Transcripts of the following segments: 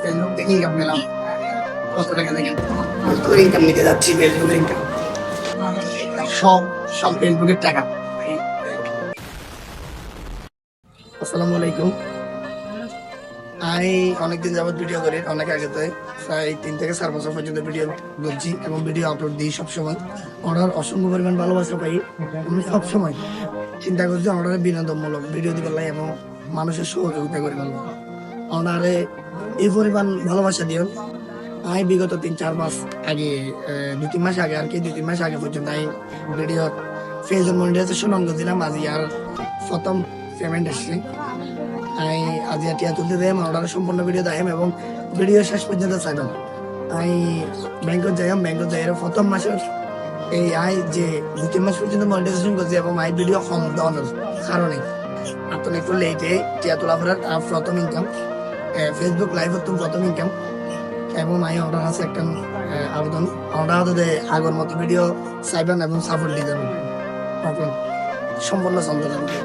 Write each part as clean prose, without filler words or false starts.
Facebook থেকে income পেলাম। কত টাকা দেখেন, কত ইনকাম নিতে যাচ্ছি ফেসবুকের ইনকাম, সব সব ফেসবুকের টাকা। আসসালামু আলাইকুম। আমি অনেকদিন যাবত ভিডিও করি, অনেক আগে থেকে প্রায় 3 থেকে 4 বছর পর্যন্ত ভিডিও করছি এবং ভিডিও আপলোড দিই সবসময়। অর্ডার অসংখ্য পরিমাণ ভালোবাসা পাই। আমি সবসময় চিন্তা করছি অর্ডারে বিনোদনমূলক ভিডিও দিবার লাগে এবং মানুষের সহযোগিতা করে ফেলবো। অর্ডারে এই পরিমাণ ভালোবাসা দিও। আমি বিগত 3-4 মাস আগে, 2-3 মাস আগে আর কি, 2-3 মাস আগে পর্যন্ত আমি ভিডিও ফেসবুক মনিটাইজেশন অঙ্গ দিলাম। আজ আর প্রথম পেমেন্ট আসছে। আমি আজ টিয়া তুলতে দেয় অর্ডারের সম্পূর্ণ ভিডিও দেখাম এবং ভিডিও শেষ পর্যন্ত চাইলাম। আমি ব্যাংকত যাই প্রথম মাসের এই আই যে 2-3 মাস পর্যন্ত মনিটাইজেশন করছি এবং আই ভিডিও কম দেওয়ানোর কারণে আপনার একটু লেটে টিয়া তোলা ফেরার প্রথম ইনকাম, ফেসবুক লাইভ হতো প্রথম ইনকাম এবং আই অর্ডার আছে একটা আবেদন। অর্ডার হতে আগর মতো ভিডিও চাইবেন এবং সাপোর্ট দিয়ে যাবেন। সম্পূর্ণ চলতে লাগবে।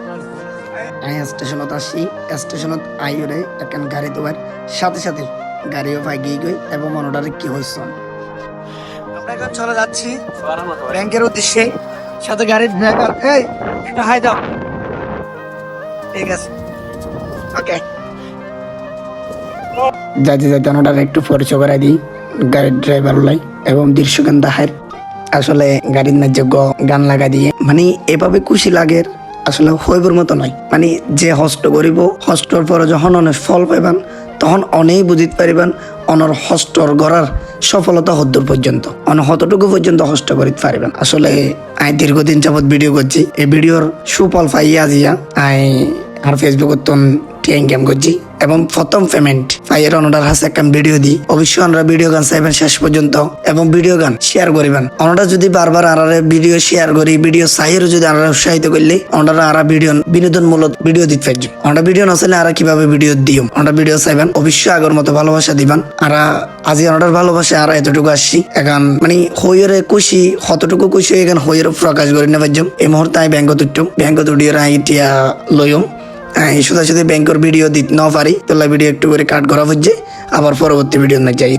আমি স্টেশনত আসি, স্টেশনত আইরে একখান গাড়ি দেওয়ার সাথে সাথে গাড়িও পাই গিয়ে গই এবং অর্ডারে কি হয়েছে। আমরা এখন চলে যাচ্ছি ব্যাংকের উদ্দেশ্যে, সাথে গাড়ির ড্রাইভার একটা হাই দাও। ঠিক আছে, ওকে। যাইতে যাইতে অর্ডার একটু পরিচয় করাই দিই গাড়ির ড্রাইভার লাই এবং দৃশ্যগান দাহের। আসলে গাড়ির ন্যায্য গান লাগা দিয়ে মানে এভাবে খুশি লাগে, আসলে হইবর মতো নয়। মানে যে হস্ত করিব, হস্তর পরে যখন অনেক ফল পাইবেন তখন অনেক বুঝিতে পারিবেন অনর হস্তর গড়ার সফলতা হদ্দূর পর্যন্ত, হতটুকু পর্যন্ত হস্ত করিতে পারিবেন। আসলে আই দীর্ঘদিন যাবৎ ভিডিও করছি, এই ভিডিওর সুফল পাইয়া আজিয়া আই আর ফেসবুকত ইনকাম করছি এবং প্রথম পেমেন্ট পাইয়ের অনডার হাসে একটা ভিডিও দিই। অবশ্যই ওনারা ভিডিও গান চাইবেন শেষ পর্যন্ত এবং ভিডিও গান শেয়ার করিবেন। ওনারা যদি বারবার আরারে ভিডিও শেয়ার করি, ভিডিও চাইয়েরও যদি আনারা উৎসাহিত করলে ওনারা আরা ভিডিও বিনোদনমূলক ভিডিও দিতে পারছি। ওনারা ভিডিও না চাইলে আরা কিভাবে ভিডিও দিও, ওনারা ভিডিও চাইবেন অবশ্যই আগর মতো ভালোবাসা দিবেন। আরা আজি ওনার ভালোবাসা আর এতটুকু আসছি এখন মানে হইরে খুশি, কতটুকু খুশি এখানে হইরে প্রকাশ করে নেবার জন্য এই মুহূর্তে আমি ব্যাংকত উঠিয়ে ইটিয়া লইম। শুধু শুধু ব্যাংকের ভিডিও দিতে না পারি, তোলা ভিডিও একটু করে কাট করা হচ্ছে, আবার পরবর্তী ভিডিও না যাই।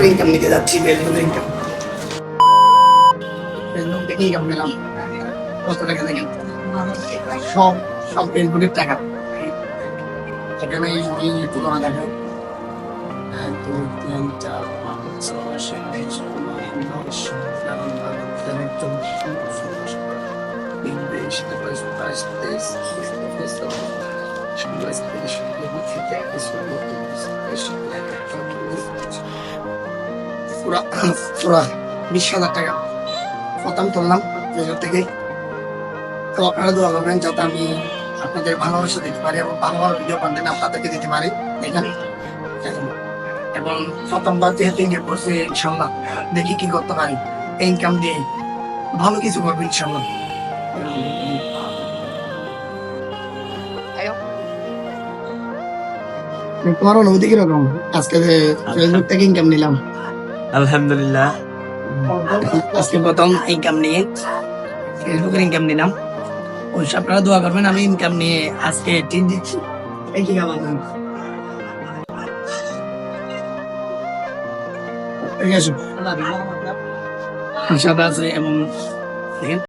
ইনকাম নিতে যাচ্ছি, ফেসবুক থেকে ইনকাম পেলাম। কত টাকা দেখেন, সব সব ফেসবুকের টাকা। এখানে তুলনা দেখা 1, 2, 3, 4, 5, 6, 7, 8, 20,000 টাকা প্রথম তুললাম ফেসবুক থেকে। তো আপনারা দোয়া করবেন যাতে আমি আপনাদের ভালোবাসা দিতে পারি এবং ভালো ভালো ভিডিও কন্টেন্ট আপনাদেরকে দিতে পারি এখানে। এবং প্রথমবার যেহেতু ইনকাম করছি, ইনশাল্লাহ দেখি কি করতে পারি। ইনকাম দিয়ে ভালো কিছু করবো ইনশাল্লাহ। তোমার অনুভূতি কিরকম আজকে ফেসবুক থেকে ইনকাম নিলাম? আলহামদুলিল্লাহ, আজকে প্রথম ইনকাম নিয়ে ফেসবুকের ইনকাম নিলাম। অবশ্যই আপনারা দোয়া করবেন আমি ইনকাম নিয়ে আজকে টিন দিচ্ছি। এই কি খাবার ঠিক আছে, সাদা আছে এবং